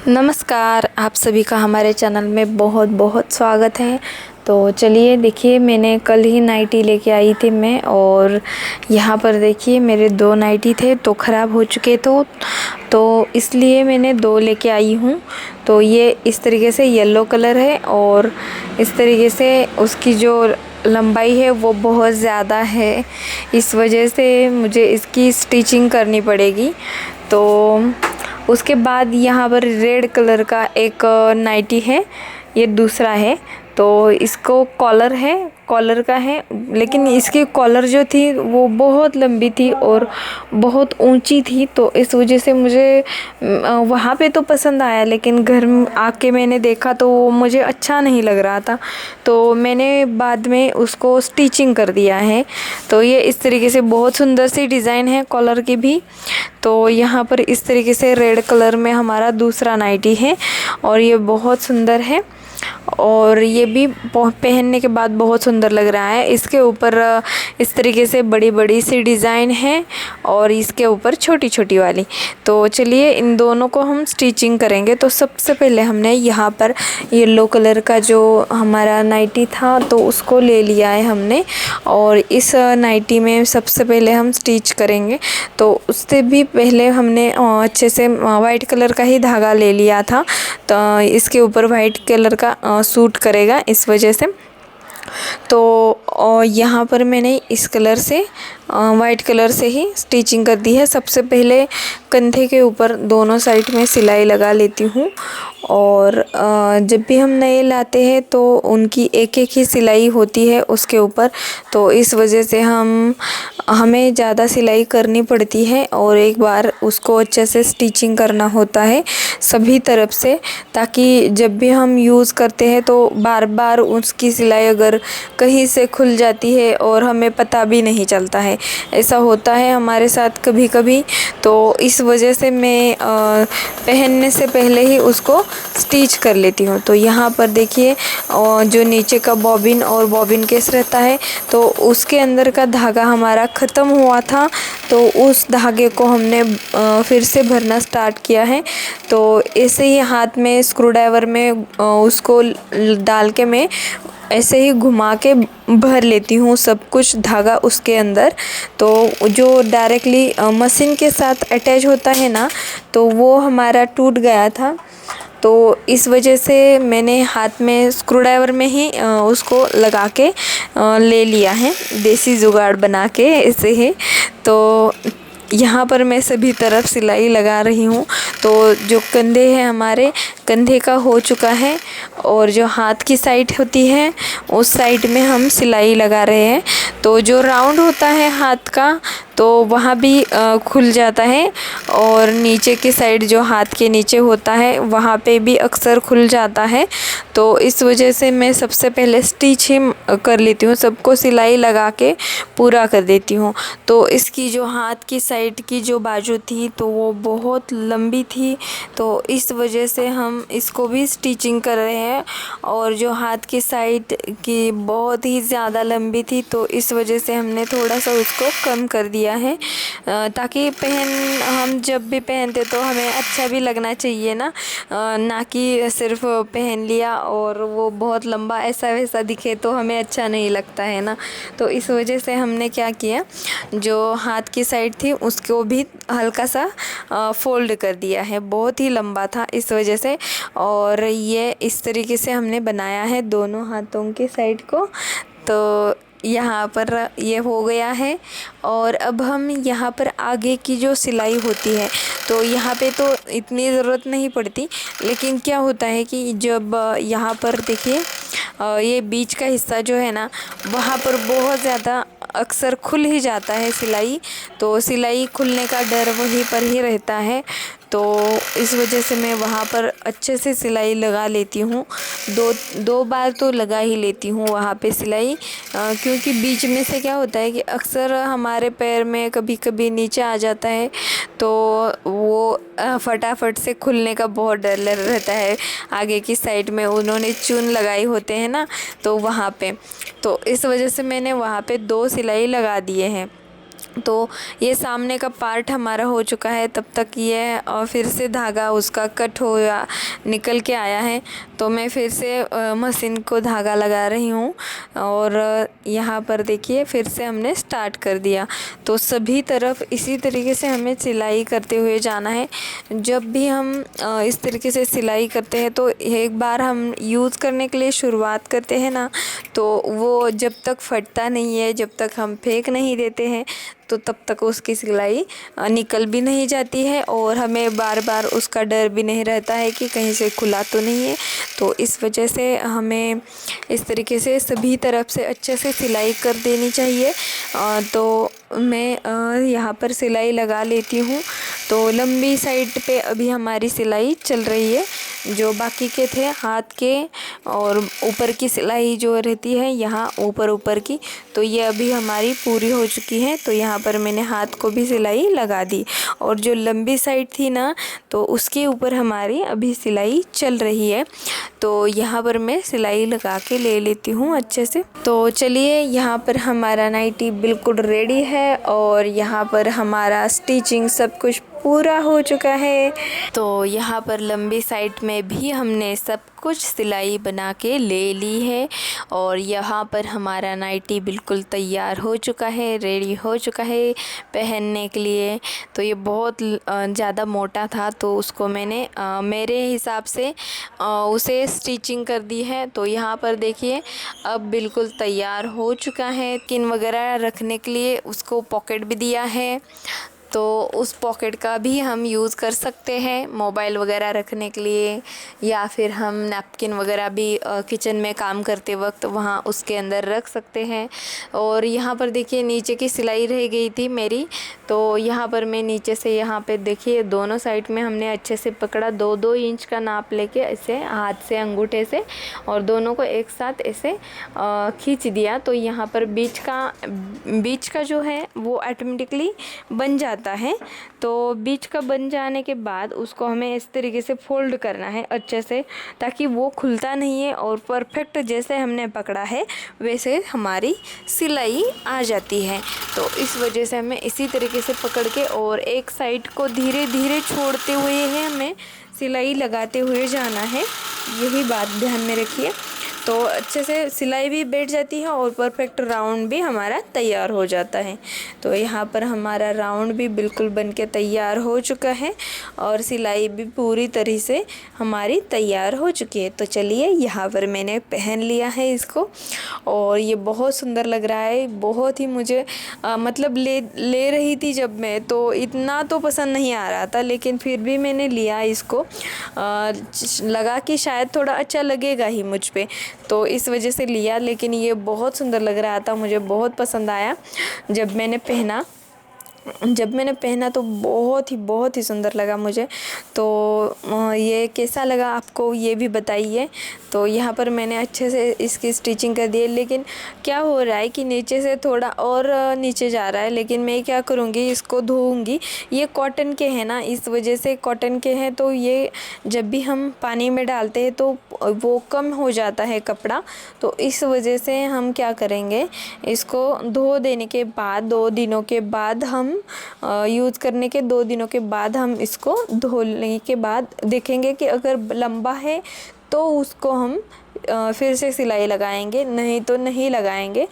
नमस्कार, आप सभी का हमारे चैनल में बहुत बहुत स्वागत है। तो चलिए देखिए, मैंने कल ही नाइटी लेके आई थी मैं, और यहाँ पर देखिए मेरे 2 नाइटी थे तो ख़राब हो चुके तो इसलिए मैंने 2 लेके आई हूँ। तो ये इस तरीके से येलो कलर है और इस तरीके से उसकी जो लंबाई है वो बहुत ज़्यादा है, इस वजह से मुझे इसकी स्टिचिंग करनी पड़ेगी। तो उसके बाद यहाँ पर रेड कलर का एक नाइटी है, ये दूसरा है। तो इसको कॉलर का है, लेकिन इसकी कॉलर जो थी वो बहुत लंबी थी और बहुत ऊंची थी। तो इस वजह से मुझे वहाँ पे तो पसंद आया, लेकिन घर में आके मैंने देखा तो वो मुझे अच्छा नहीं लग रहा था। तो मैंने बाद में उसको स्टिचिंग कर दिया है। तो ये इस तरीके से बहुत सुंदर सी डिज़ाइन है कॉलर की भी। तो यहाँ पर इस तरीके से रेड कलर में हमारा दूसरा नाइटी है और ये बहुत सुंदर है और ये भी पहनने के बाद बहुत सुंदर लग रहा है। इसके ऊपर इस तरीके से बड़ी बड़ी सी डिज़ाइन है और इसके ऊपर छोटी छोटी वाली। तो चलिए इन दोनों को हम स्टिचिंग करेंगे। तो सबसे पहले हमने यहाँ पर येलो कलर का जो हमारा नाइटी था तो उसको ले लिया है हमने, और इस नाइटी में सबसे पहले हम स्टिच करेंगे। तो उससे भी पहले हमने अच्छे से वाइट कलर का ही धागा ले लिया था, तो इसके ऊपर वाइट कलर का सूट करेगा, इस वजह से। तो यहाँ पर मैंने इस कलर से वाइट कलर से ही स्टिचिंग कर दी है। सबसे पहले कंधे के ऊपर दोनों साइड में सिलाई लगा लेती हूँ, और जब भी हम नए लाते हैं तो उनकी एक एक ही सिलाई होती है उसके ऊपर। तो इस वजह से हमें ज़्यादा सिलाई करनी पड़ती है और एक बार उसको अच्छे से स्टिचिंग करना होता है सभी तरफ से, ताकि जब भी हम यूज़ करते हैं तो बार बार उसकी सिलाई अगर कहीं से खुल जाती है और हमें पता भी नहीं चलता है। ऐसा होता है हमारे साथ कभी कभी। तो इस वजह से मैं पहनने से पहले ही उसको स्टिच कर लेती हूँ। तो यहाँ पर देखिए जो नीचे का बॉबिन और बॉबिन केस रहता है तो उसके अंदर का धागा हमारा ख़त्म हुआ था, तो उस धागे को हमने फिर से भरना स्टार्ट किया है। तो ऐसे ही हाथ में स्क्रू ड्राइवर में उसको डाल के मैं ऐसे ही घुमा के भर लेती हूँ सब कुछ धागा उसके अंदर। तो जो डायरेक्टली मशीन के साथ अटैच होता है ना, तो वो हमारा टूट गया था। तो इस वजह से मैंने हाथ में स्क्रू ड्राइवर में ही उसको लगा के ले लिया है, देसी जुगाड़ बना के ऐसे ही। तो यहाँ पर मैं सभी तरफ सिलाई लगा रही हूँ। तो जो कंधे हैं हमारे, कंधे का हो चुका है, और जो हाथ की साइड होती है उस साइड में हम सिलाई लगा रहे हैं। तो जो राउंड होता है हाथ का तो वहाँ भी खुल जाता है, और नीचे की साइड जो हाथ के नीचे होता है वहाँ पे भी अक्सर खुल जाता है। तो इस वजह से मैं सबसे पहले स्टिच ही कर लेती हूँ, सबको सिलाई लगा के पूरा कर देती हूँ। तो इसकी जो हाथ की साइड की जो बाजू थी तो वो बहुत लंबी थी, तो इस वजह से हम इसको भी स्टिचिंग कर रहे हैं। और जो हाथ की साइड की बहुत ही ज़्यादा लंबी थी, तो इस वजह से हमने थोड़ा सा उसको कम कर दिया है, ताकि हम जब भी पहनते तो हमें अच्छा भी लगना चाहिए ना, ना कि सिर्फ पहन लिया और वो बहुत लंबा ऐसा वैसा दिखे तो हमें अच्छा नहीं लगता है ना। तो इस वजह से हमने क्या किया, जो हाथ की साइड थी उसको भी हल्का सा फोल्ड कर दिया है, बहुत ही लंबा था इस वजह से। और ये इस तरीके से हमने बनाया है दोनों हाथों की साइड को। तो यहाँ पर ये हो गया है, और अब हम यहाँ पर आगे की जो सिलाई होती है तो यहाँ पे तो इतनी ज़रूरत नहीं पड़ती, लेकिन क्या होता है कि जब यहाँ पर देखिए ये बीच का हिस्सा जो है ना, वहाँ पर बहुत ज़्यादा अक्सर खुल ही जाता है सिलाई। तो सिलाई खुलने का डर वहीं पर ही रहता है, तो इस वजह से मैं वहाँ पर अच्छे से सिलाई लगा लेती हूँ। दो बार तो लगा ही लेती हूँ वहाँ पे सिलाई, क्योंकि बीच में से क्या होता है कि अक्सर हमारे पैर में कभी कभी नीचे आ जाता है, तो वो फटाफट से खुलने का बहुत डर रहता है। आगे की साइड में उन्होंने चून लगाई होते हैं ना, तो वहाँ पे, तो इस वजह से मैंने वहाँ पे 2 सिलाई लगा दिए हैं। तो ये सामने का पार्ट हमारा हो चुका है, तब तक ये फिर से धागा उसका कट हो या निकल के आया है। तो मैं फिर से मशीन को धागा लगा रही हूँ और यहाँ पर देखिए फिर से हमने स्टार्ट कर दिया। तो सभी तरफ इसी तरीके से हमें सिलाई करते हुए जाना है। जब भी हम इस तरीके से सिलाई करते हैं तो एक बार हम यूज़ करने के लिए शुरुआत करते हैं ना, तो वो जब तक फटता नहीं है, जब तक हम फेंक नहीं देते हैं, तो तब तक उसकी सिलाई निकल भी नहीं जाती है और हमें बार बार उसका डर भी नहीं रहता है कि कहीं से खुला तो नहीं है। तो इस वजह से हमें इस तरीके से सभी तरफ से अच्छे से सिलाई कर देनी चाहिए। तो मैं यहाँ पर सिलाई लगा लेती हूँ। तो लंबी साइड पे अभी हमारी सिलाई चल रही है। जो बाकी के थे हाथ के और ऊपर की सिलाई जो रहती है यहाँ ऊपर की, तो ये अभी हमारी पूरी हो चुकी है। तो यहाँ पर मैंने हाथ को भी सिलाई लगा दी और जो लंबी साइड थी ना, तो उसके ऊपर हमारी अभी सिलाई चल रही है। तो यहाँ पर मैं सिलाई लगा के ले लेती हूँ अच्छे से। तो चलिए, यहाँ पर हमारा नाइटी बिल्कुल रेडी है और यहाँ पर हमारा स्टिचिंग सब कुछ पूरा हो चुका है। तो यहाँ पर लंबी साइड में भी हमने सब कुछ सिलाई बना के ले ली है और यहाँ पर हमारा नाइटी बिल्कुल तैयार हो चुका है, रेडी हो चुका है पहनने के लिए। तो ये बहुत ज़्यादा मोटा था, तो उसको मैंने मेरे हिसाब से उसे स्टिचिंग कर दी है। तो यहाँ पर देखिए अब बिल्कुल तैयार हो चुका है। पिन वगैरह रखने के लिए उसको पॉकेट भी दिया है, तो उस पॉकेट का भी हम यूज़ कर सकते हैं मोबाइल वगैरह रखने के लिए, या फिर हम नैपकिन वगैरह भी किचन में काम करते वक्त वहाँ उसके अंदर रख सकते हैं। और यहाँ पर देखिए नीचे की सिलाई रह गई थी मेरी, तो यहाँ पर मैं नीचे से यहाँ पे देखिए दोनों साइड में हमने अच्छे से पकड़ा, 2-2 इंच का नाप लेके ऐसे हाथ से अंगूठे से और दोनों को एक साथ ऐसे खींच दिया। तो यहाँ पर बीच का जो है वो ऑटोमेटिकली बन जाता है। तो बीच का बन जाने के बाद उसको हमें इस तरीके से फोल्ड करना है अच्छे से, ताकि वो खुलता नहीं है और परफेक्ट जैसे हमने पकड़ा है वैसे हमारी सिलाई आ जाती है। तो इस वजह से हमें इसी तरीके से पकड़ के और एक साइड को धीरे धीरे छोड़ते हुए है हमें सिलाई लगाते हुए जाना है। यही बात ध्यान में रखिए। तो अच्छे से सिलाई भी बैठ जाती है और परफेक्ट राउंड भी हमारा तैयार हो जाता है। तो यहाँ पर हमारा राउंड भी बिल्कुल बनके तैयार हो चुका है और सिलाई भी पूरी तरह से हमारी तैयार हो चुकी है। तो चलिए, यहाँ पर मैंने पहन लिया है इसको और ये बहुत सुंदर लग रहा है। बहुत ही मुझे मतलब ले रही थी जब मैं, तो इतना तो पसंद नहीं आ रहा था, लेकिन फिर भी मैंने लिया इसको। लगा कि शायद थोड़ा अच्छा लगेगा ही मुझ पे, तो इस वजह से लिया। लेकिन ये बहुत सुंदर लग रहा था, मुझे बहुत पसंद आया जब मैंने पहना। तो बहुत ही सुंदर लगा मुझे। तो ये कैसा लगा आपको ये भी बताइए। तो यहाँ पर मैंने अच्छे से इसकी स्टिचिंग कर दी है, लेकिन क्या हो रहा है कि नीचे से थोड़ा और नीचे जा रहा है। लेकिन मैं क्या करूँगी, इसको धोऊंगी। ये कॉटन के हैं ना, इस वजह से कॉटन के हैं, तो ये जब भी हम पानी में डालते हैं तो वो कम हो जाता है कपड़ा। तो इस वजह से हम क्या करेंगे, इसको धो देने के बाद 2 दिनों के बाद हम यूज़ करने के 2 दिनों के बाद हम इसको धोने के बाद देखेंगे कि अगर लंबा है तो उसको हम फिर से सिलाई लगाएंगे, नहीं तो नहीं लगाएंगे।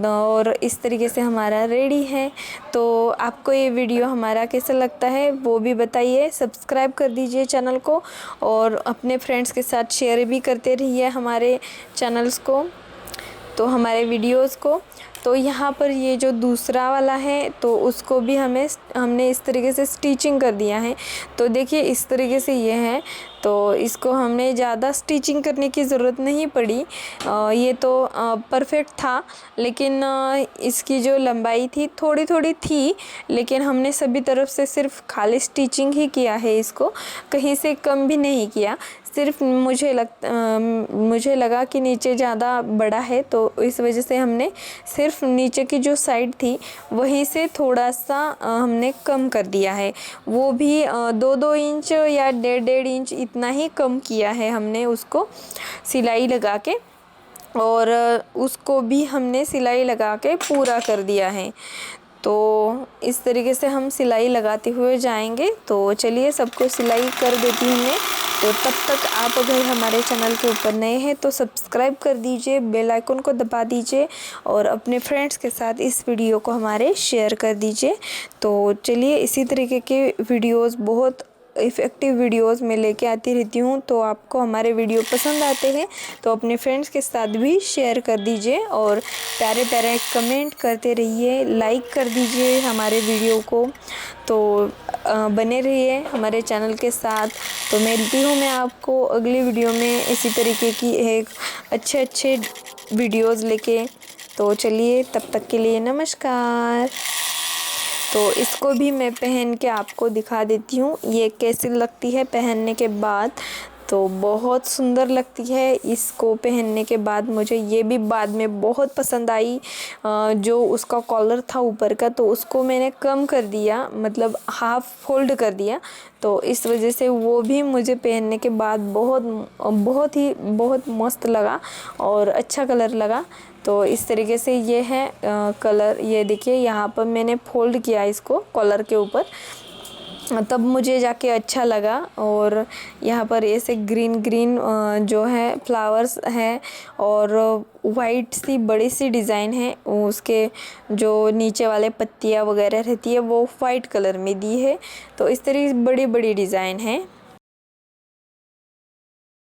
और इस तरीके से हमारा रेडी है। तो आपको ये वीडियो हमारा कैसा लगता है वो भी बताइए। सब्सक्राइब कर दीजिए चैनल को और अपने फ्रेंड्स के साथ शेयर भी करते रहिए हमारे चैनल्स को, तो हमारे वीडियोस को। तो यहाँ पर ये जो दूसरा वाला है तो उसको भी हमने इस तरीके से स्टिचिंग कर दिया है। तो देखिए इस तरीके से ये है, तो इसको हमने ज़्यादा स्टिचिंग करने की ज़रूरत नहीं पड़ी। ये तो परफेक्ट था, लेकिन इसकी जो लंबाई थी थोड़ी थोड़ी थी, लेकिन हमने सभी तरफ से सिर्फ खाली स्टिचिंग ही किया है, इसको कहीं से कम भी नहीं किया। सिर्फ मुझे लगा कि नीचे ज़्यादा बड़ा है, तो इस वजह से हमने सिर्फ नीचे की जो साइड थी वहीं से थोड़ा सा हमने कम कर दिया है। वो भी 2-2 इंच या 1.5 इंच इतना ही कम किया है हमने उसको सिलाई लगा के, और उसको भी हमने सिलाई लगा के पूरा कर दिया है। तो इस तरीके से हम सिलाई लगाते हुए जाएंगे। तो चलिए सबको सिलाई कर देती हूँ मैं। तो तब तक आप अगर हमारे चैनल के ऊपर नए हैं तो सब्सक्राइब कर दीजिए, बेल आइकन को दबा दीजिए और अपने फ्रेंड्स के साथ इस वीडियो को हमारे शेयर कर दीजिए। तो चलिए इसी तरीके के वीडियोस, बहुत इफ़ेक्टिव वीडियोस मैं लेके आती रहती हूँ। तो आपको हमारे वीडियो पसंद आते हैं तो अपने फ्रेंड्स के साथ भी शेयर कर दीजिए और प्यारे प्यारे कमेंट करते रहिए, लाइक कर दीजिए हमारे वीडियो को। तो बने रहिए हमारे चैनल के साथ। तो मिलती हूँ मैं आपको अगली वीडियो में इसी तरीके की एक अच्छे वीडियोस लेके। तो चलिए तब तक के लिए नमस्कार। तो इसको भी मैं पहन के आपको दिखा देती हूँ ये कैसी लगती है पहनने के बाद। तो बहुत सुंदर लगती है इसको पहनने के बाद। मुझे ये भी बाद में बहुत पसंद आई। जो उसका कॉलर था ऊपर का तो उसको मैंने कम कर दिया, मतलब हाफ फोल्ड कर दिया। तो इस वजह से वो भी मुझे पहनने के बाद बहुत मस्त लगा और अच्छा कलर लगा। तो इस तरीके से ये है कलर। ये देखिए यहाँ पर मैंने फोल्ड किया इसको कॉलर के ऊपर, तब मुझे जाके अच्छा लगा। और यहाँ पर ऐसे ग्रीन जो है फ्लावर्स हैं और वाइट सी बड़ी सी डिज़ाइन है। उसके जो नीचे वाले पत्तियाँ वगैरह रहती है वो वाइट कलर में दी है। तो इस तरह बड़ी डिज़ाइन है।